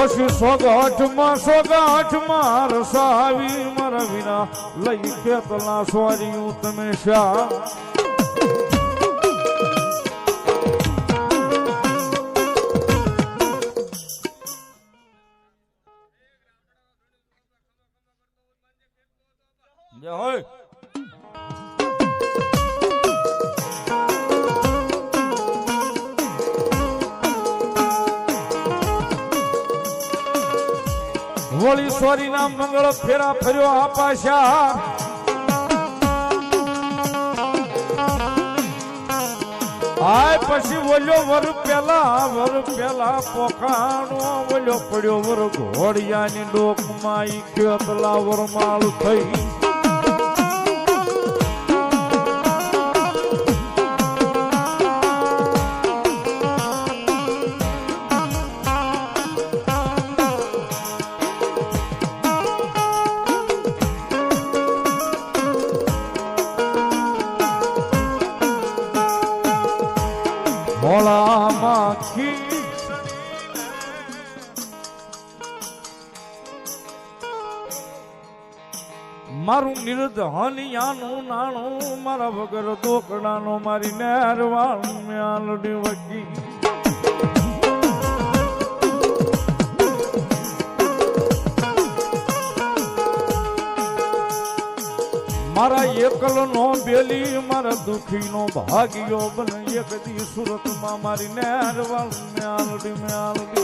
પછી સોગાઠમાં રસાવી મારા વિના લઈ ખેતલા સ્વાર્યું તમે શા હોય વળી સોરી ના મંગળ ફેરા ફર્યો આ પાછા આય પછી બોલ્યો વર પેલા પોખાણો બોલ્યો પડ્યો વર ઘોડિયાની ડોકમાં ઈ ખેતલા વરમાળ થઈ મારું નિર્ધનિયાનું નાણું મારા વગર દોકડાનો મારી નેરવાળ મ્યાલડી વગી મારા એકલનો બેલી મારા દુખીનો ભાગ્યો બને એક દી સુરતમાં મારી નેરવાળ મ્યાલડી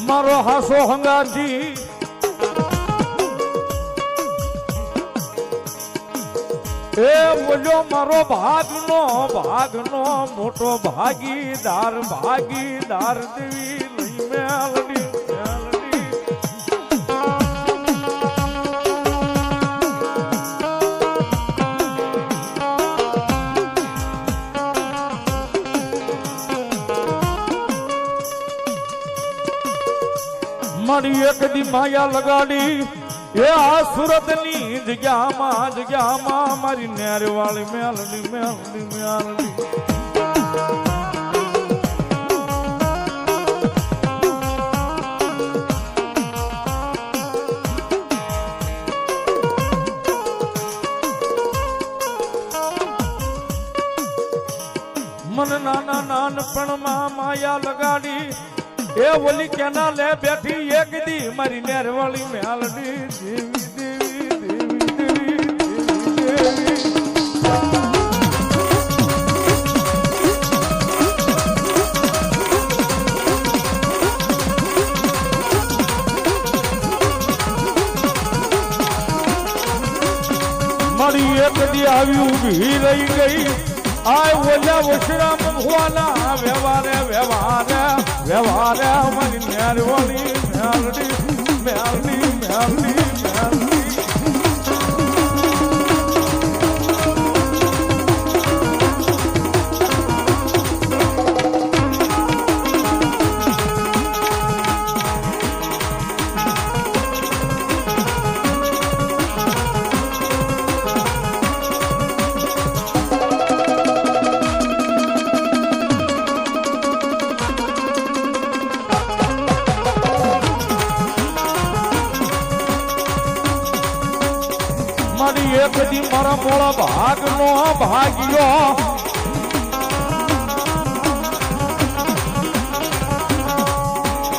મારો હાસો હંગાતી એ બોલ્યો મારો ભાગનો મોટો ભાગીદાર દેવી લઈ મેલડી મારી એક દી માયા લગાડી એ આ સુરત ની જગ્યામાં મારી નેરવાળી મેલડી મન નાનપણમાં માયા લગાડી એ ઓલી કેના લે બેઠી એક દી મારી નેરવાળી મેલડી દેવી મારી એક દી આવી ઊભી રહી ગઈ આય ઓલા વશરામ ભુવાના વ્યવહારે મારી નેરવાળી મેલડી એક દી મારા મોળા ભાગનો ભાગ્યો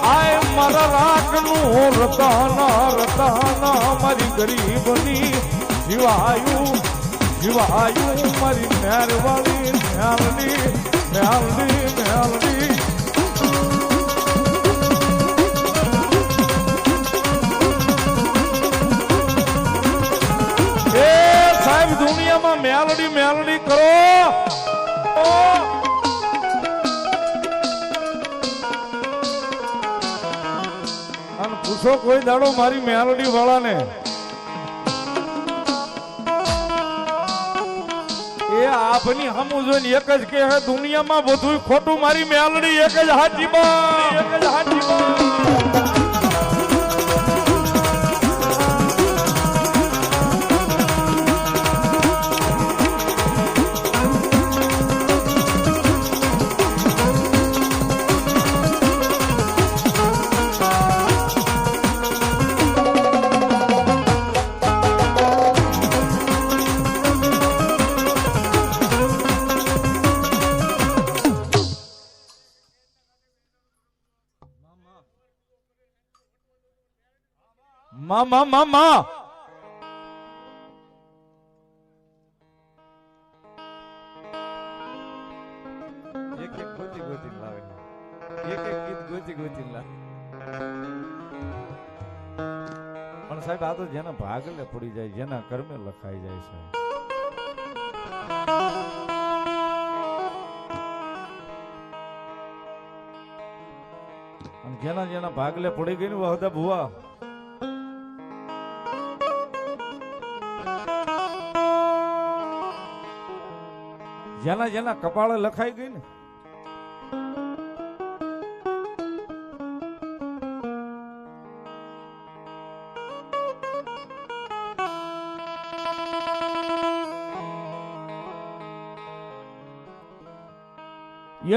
આય મારા રાખનું રતાના મારી ગરીબની જીવાયું મારી નેરવાળી મેલડી દુનિયામાં મેલડી કરો અને પૂછો કોઈ દાડો મારી મેલડી વાળાને એ આભની હમું જોઈને એક જ કે હે દુનિયામાં બધું ખોટું મારી મેલડી એક જ હાચી બા એક જ હાચી બા મામા મામા એક એક ગોતી ગોતી લાવે એક એક ગીત ગોતી ગોતી લાવે પણ સાહેબ આ તો જેના ભાગલે પડી જાય જેના કર્મે લખાઈ જાય છે અને જેના જેના ભાગલે પડી ગઈ ને વહદા ભુવા જેના જેના કપાળે લખાઈ ગઈ ને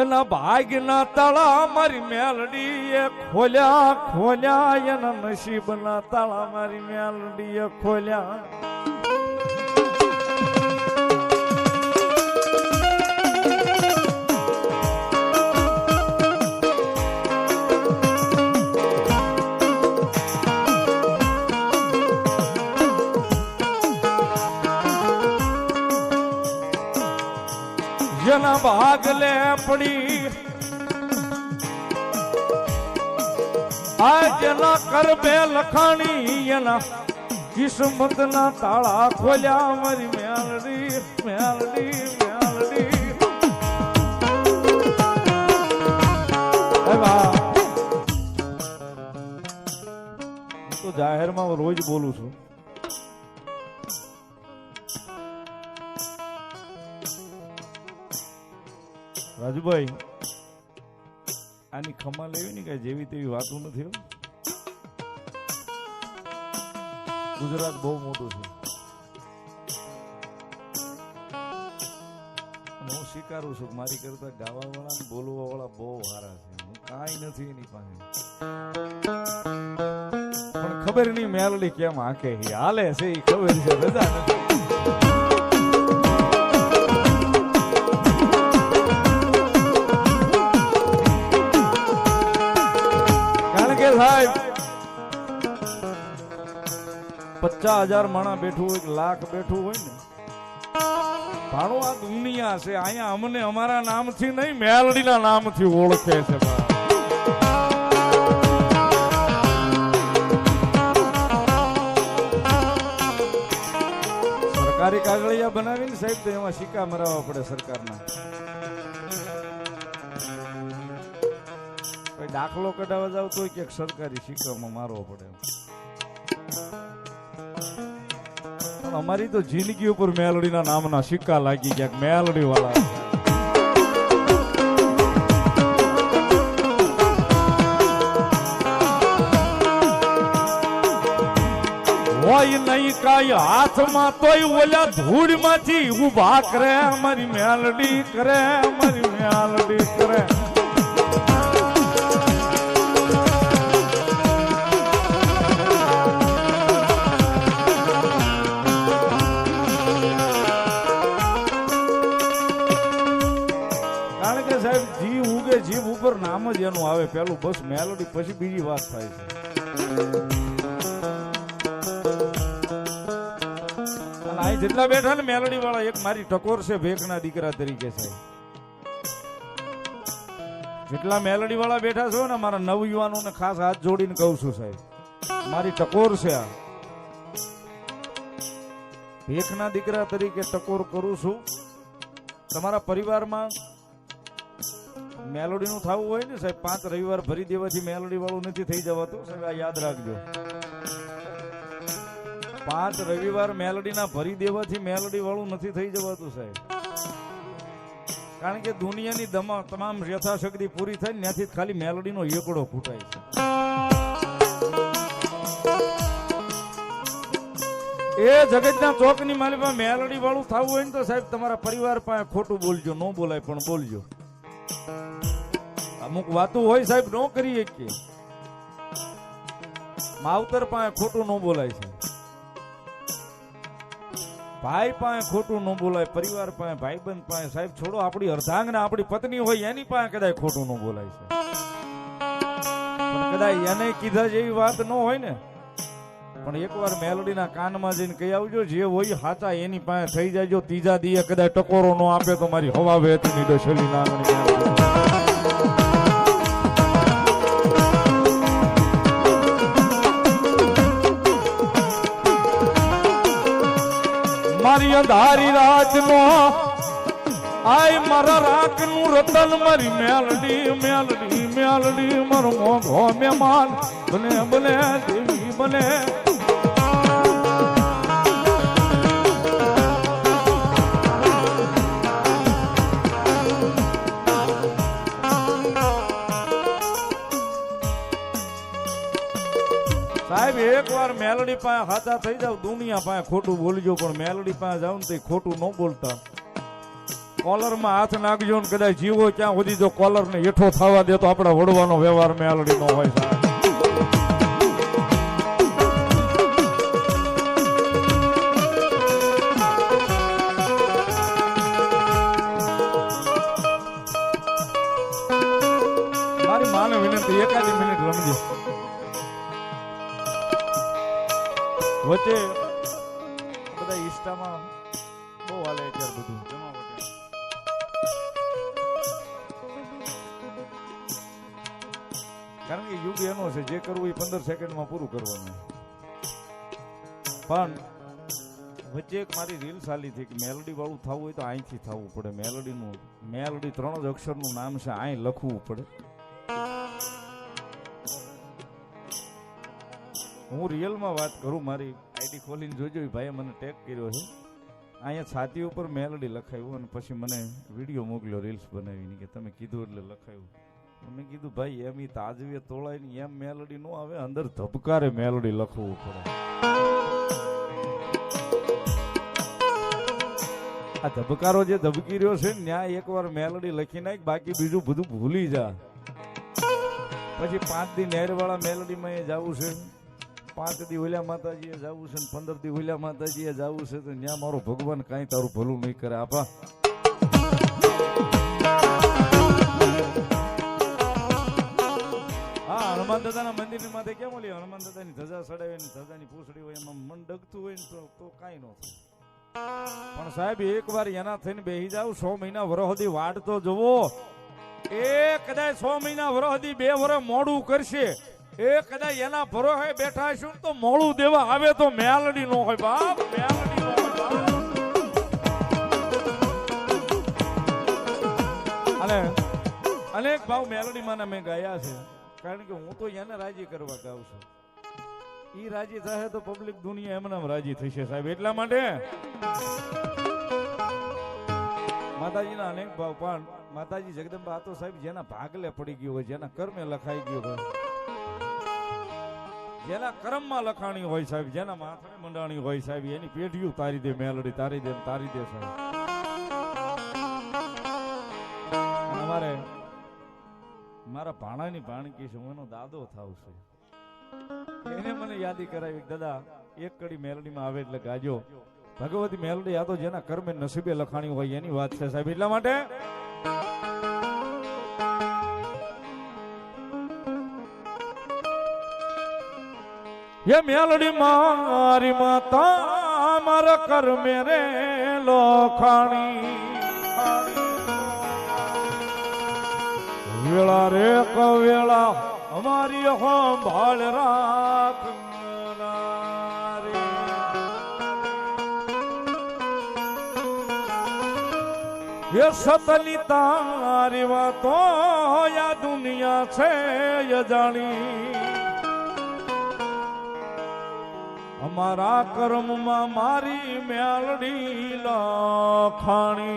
એના ભાગ્યના તાળા મારી મેલડી એ ખોલ્યા ખોલ્યા એના નસીબના તાળા મારી મેલડી એ ખોલ્યા જેના ભાગલે પડી આ જેના કરબે લખાણી એના કિસ્મત ના તાળા ખોલ્યા મારી મેલડી મેલડી મેલડી તો જાહેરમાં રોજ બોલું છું રાજુભાઈ આની ખમા લેવી ને કઈ જેવી તેવી વાતો નથી ગુજરાત બહુ મોટું છે હું સ્વીકારું છું મારી કરતા ગાવા વાળા ને બોલવા વાળા બહુ સારા છે હું કાંઈ નથી એની પાસે પણ ખબર નહીં મેલડી કેમ આંકે હાલે છે એ ખબર છે બધા નથી સાહેબ 50,000 માણા બેઠું હોય 1,00,000 બેઠું હોય ને ભાણું આ દુનિયા છે અહીંયા અમને અમારા નામથી નહીં મેલડીના નામથી ઓળખે છે સરકારી કાગળિયા બનાવીને સાહેબ તો એમાં સિક્કા મરાવવા પડે સરકારના દાખલો કઢાવવા જાવ તો ક્યાંક સરકારી સિક્કામાં મારવો પડે પણ અમારી તો જિંદગી ઉપર મેલડીના નામના સિક્કા લાગી ક્યાંક મેલડી વાળા હોય નહીં કાંઈ હાથમાં તોય ઓલા ધૂળમાંથી ઉભા કરે અમારી મેલડી કરે અમારી મેલડી કરે જીભ ઉપર નામ જ એનું આવે પેલું બસ મેલોડી પછી બીજી વાત થાય છે અને અહીં જેટલા બેઠા ને મેલોડી વાળા એક મારી ટકોર છે ભેખના દીકરા તરીકે સાહેબ જેટલા મેલોડી વાળા બેઠા છો ને મારા નવયુવાનોને ખાસ હાથ જોડીને કહું છું સાહેબ મારી ટકોર છે આ ભેખના દીકરા તરીકે ટકોર કરું છું તમારા પરિવારમાં મેલોડી નું થવું હોય ને સાહેબ 5 રવિવાર ભરી દેવાથી મેલોડી વાળું નથી થઈ જવાતું સાહેબ આ યાદ રાખજો 5 રવિવાર મેલોડી ના ભરી દેવાથી મેલોડી વાળું નથી થઈ જવાતું સાહેબ કારણ કે દુનિયાની તમામ યથાશક્તિ પૂરી થાય ને ત્યાંથી ખાલી મેલોડીનો એકડો ફૂટાય છે. એ જગતના ચોકની માલિકમાં મેલોડી વાળું થવું હોય ને તો સાહેબ તમારા પરિવાર પાસે ખોટું બોલજો, ન બોલાય પણ બોલજો. અમુક વાતો હોય સાહેબ ન કરી શકીએ. માવતર પાસે ખોટું ન બોલાય છે, ભાઈ પાસે ખોટું ન બોલાય, પરિવાર પાસે, ભાઈબંધ પાસે, સાહેબ છોડો આપણી અર્ધાંગના આપણી પત્ની હોય એની પાસે કદાચ ખોટું ન બોલાય છે. પણ કદાચ એને કીધા જેવી વાત ન હોય ને, પણ એકવાર મેલોડીના કાનમાં જઈને કહી આવજો, જે હોય હાચા એની પાસે થઈ જાયજો. ત્રીજા દીએ કદાચ ટકોરો ન આપે તો મારી હવા વહેતી ની ડસલી નાગણી. મારી અંધારી રાત નો આય મારા રાખ નું રતન મારી મેલડી મેલડી મેલડી મારો મોઘો મહેમાન બને બને દેવી બને. સાહેબ એક વાર મેલોડી પાસે હાથા થઈ જાવ, દુનિયા પાસે ખોટું બોલજો, પણ મેલોડી પાસે જાવ ને તો ખોટું ન બોલતા. કોલર માં હાથ નાખજો ને કદાચ જીવો ક્યાં સુધી જો કોલર ને હેઠો થવા દે તો આપડા વડવાનો વ્યવહાર મેલોડી નો હોય સાહેબ. મારી માને વિનંતી એકાદી મિનિટ રમજો. વચ્ચે બધા ઇન્સ્ટામાં બહુ હાલે અત્યારે બધું જમાવટ. કારણ કે યુગ એનો છે, જે કરવું એ 15 સેકન્ડમાં પૂરું કરવાનું. પણ વચ્ચે એક મારી રીલ ચાલી હતી કે મેલોડી વાળું થવું હોય તો અહીંથી થવું પડે. મેલોડી 3 જ અક્ષરનું નામ છે, અહીં લખવું પડે. હું રિયલમાં વાત કરું, મારી આઈડી ખોલીને જોજો, ભાઈએ મને ટેગ કર્યો છે. અહીંયા છાતી ઉપર મેલોડી લખાયું અને પછી મને વિડીયો મોકલ્યો રીલ્સ બનાવીને કે તમે કીધું એટલે લખાયું. મેં કીધું ભાઈ એમ તાજવે તોળાય ને એમ મેલોડી નો આવે, અંદર ધબકારે મેલોડી લખવું પડે. આ ધબકારો જે ધબકી રહ્યો છે ને ત્યાં એકવાર મેલોડી લખી નાખ, બાકી બીજું બધું ભૂલી જા. પછી 5 દી નેરવાળા મેલોડીમાં એ જવું છે, 5 દી ઓલ્યા માતાજીએ જવું છે, 15 દી ઓલ્યા માતાજીએ જવું છે, તો ત્યાં મારો ભગવાન કાંઈ તારું ભલું નહીં કરે. આપા હા, હનુમાન દાદાના મંદિરની માથે કેમ ઓલી હનુમાન દાદાની ધજા ચડાવે ને ધજાની પૂછડી હોય એમાં મન ડગતું હોય ને તો કાંઈ ન થાય. પણ સાહેબ એકવાર એના થઈને બેસી જાવ, 100 મહિના વરહદી વાડ તો જુઓ. એ કદાચ 100 મહિના વરહદી 2 વર્ષ મોડું કરશે, એ કદાચ એના ભરોસે બેઠા છું તો મોડું દેવા આવે તો મેલડી નો હોય બાપ, મેલડી નો હોય બાપ. અને અનેક ભાવ મેલડી માં મેં ગાયા છે, કારણ કે હું તો એને રાજી કરવા ગાઉં છું. ઈ રાજી થાય તો પબ્લિક દુનિયા એમનામ રાજી થશે સાહેબ. એટલા માટે માતાજીના અનેક ભાવ, પણ માતાજી જગદંબા આ તો સાહેબ જેના ભાગલે પડી ગયો હોય, જેના કર્મે લખાઈ ગયો હોય, જેના કર્મમાં લખાણી હોય સાહેબ, જેના માથે મંડાણી હોય સાહેબ, એની પેઢીઓ તારી દે મેલડી, તારી દે સાહેબ. અમારે મારા ભાણાની ભાણકી છે, હું એનો દાદો થાવ છું. એને મને યાદી કરાવી, દાદા એક કડી મેલડીમાં આવે એટલે ગાજો. ભગવતી મેલડી આ તો જેના કર્મે નસીબે લખાણી હોય એની વાત છે સાહેબ. એટલા માટે ये मेलडी मारी माता मारा कर मेरे लोखाणी वेला रे कवेला हमारी संभाल राख ये सतनी तारी वातो या दुनिया से ये जानी हमारा कर्म में मारी मेलडी लखाणी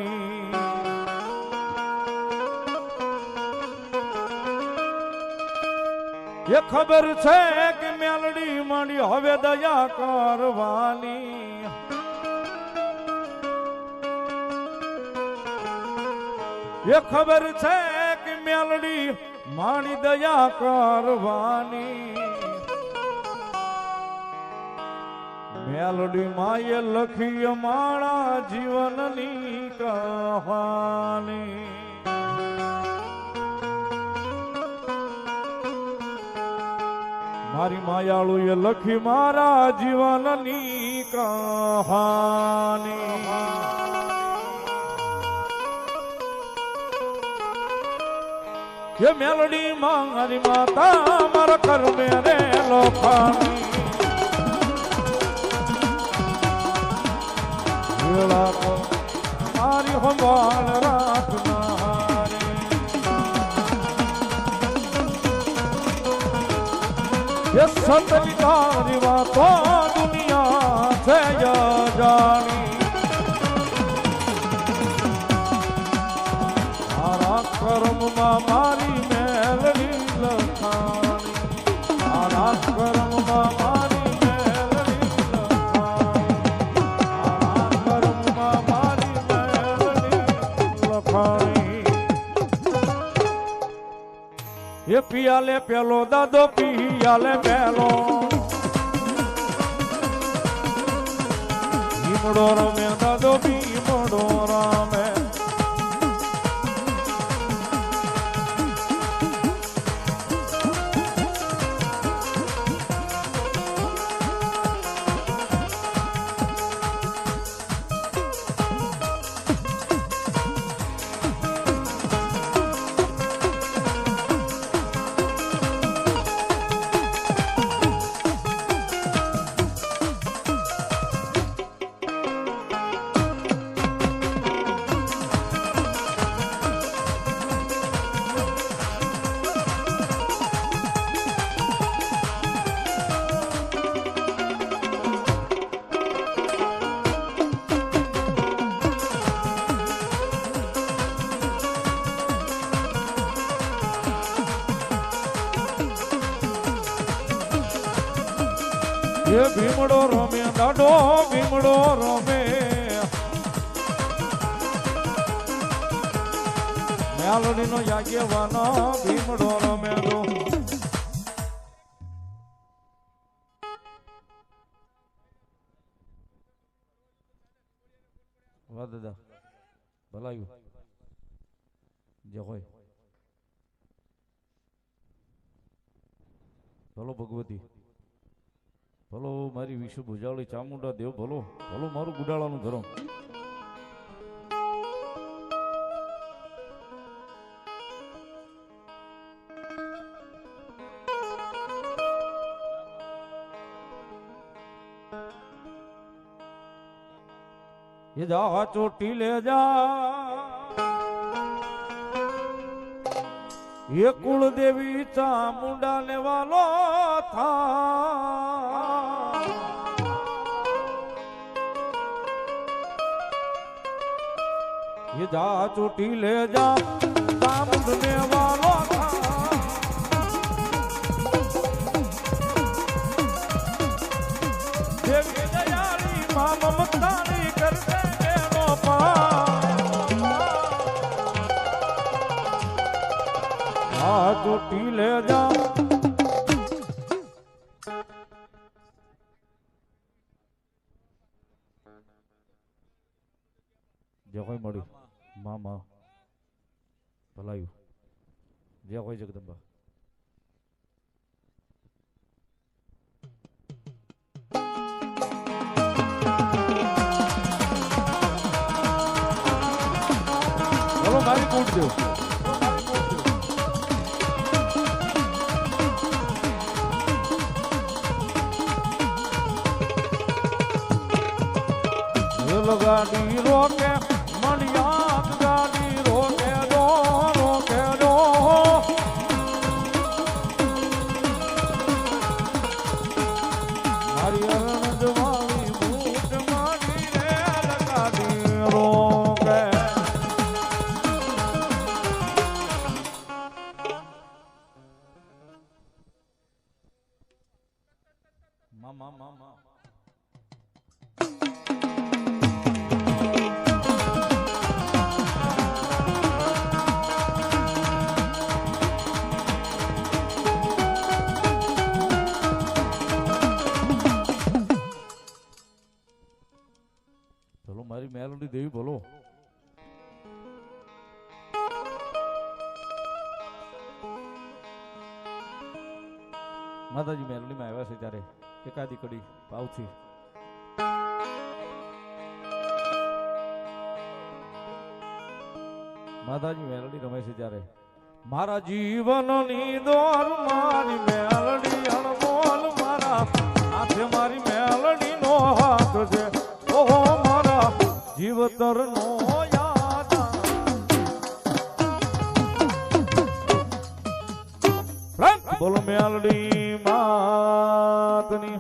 એ ખબર છે કે મેલડી માંડી હવે દયા કરવાની. એ ખબર છે કે મેલડી માંડી દયા કરવાની. મેલડી માએ લખી મારા જીવનની કહાની. મારી માયાળુ એ લખી મારા જીવનની કહાની. એ મેલડી મારી માતા મારા કર્મે રે લોખાની. મારી સંભાળ રાખનારી. એ સતની તારી વાતો દુનિયા છે જાણી. મારા કર્મમાં મારી મેલડી લખાણી. મારા કર્મમાં મારી મેલડી લખાણી. એ પિયાલે પેલો દાદો પિયાલે પેલો ભીમડો રમે દાદો ભીમડો રમે. એ ભીમડો રમે દાડો ભીમડો રમે. મેલડી નો યાજ્ઞવાનો ભીમડો રમે દો. વાહ દાદા ભલાયું જે હોય. ભલો ભગવતી ભલો મારી વિશ્વ ભુજાવળી ચામુંડા દેવ ભલો ભલો મારું ગુડાળાનું ધરમ. એ જા ચોટી લે જા એ કુળદેવી ચામુંડા ને વાલો થા. એ જા ચોટી લે જા ચામુંડ ને વાલો થા. દેવી દયાળી માં મમતાની કરશે એનો આ ચોટી લે જા. જે કોઈ મળી મામા ભલાયું જે કોઈ જગદંબા. બોલો મારી કૂટ દો. ગાડી રોકે મણિયાત ગાડી રોકે દો રોકે દો. મારી અરણજ વાળી બૂટ મારી રેલ ગાડી રોકે. માં ચલો મારી મેલડી દેવી બોલો. માતાજી મેલડીમાં આવ્યા છે ત્યારે એકાદી કડી ભાવથી માતાજી મેલડી રમે છે ત્યારે મારા જીવનની દોર મારી મેલડી અણમોલ મારા હાથે મારી મેલડી નો હાથ છે ઓહો મારા જીવતર નો યાદ બોલો મેલડી માતની